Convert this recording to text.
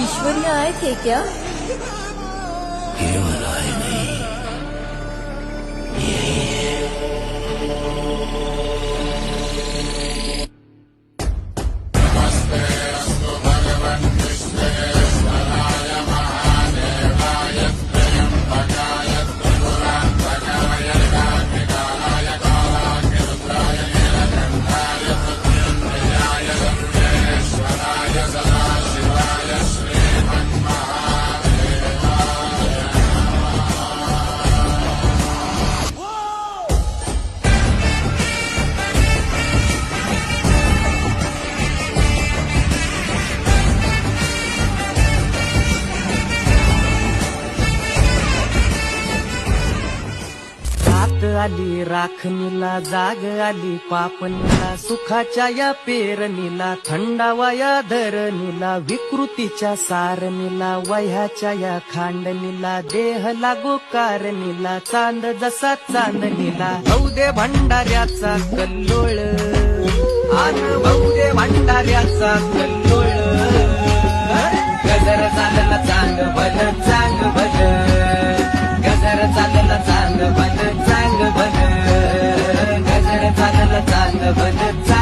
ईश्वर में आए थे क्या? केवल आए नहीं, यही है। आली राखणीला, जाग आली पापणीला, सुखाच्या या पेरणीला, थंडावा या धरणीला, विकृतीच्या सारणीला, वह्याच्या या खांडणीला, देह लागो कारणीला, चांद जसा चांदणीला, भाऊ दे भंडाऱ्याचा कल्लोळ, आन भाऊ दे भंडाऱ्याचा कल्लोळ, गजर चालला चांग भल चांग भल, गजर चालला चांग भल चांग भल, गजर चालला चांग भल चांग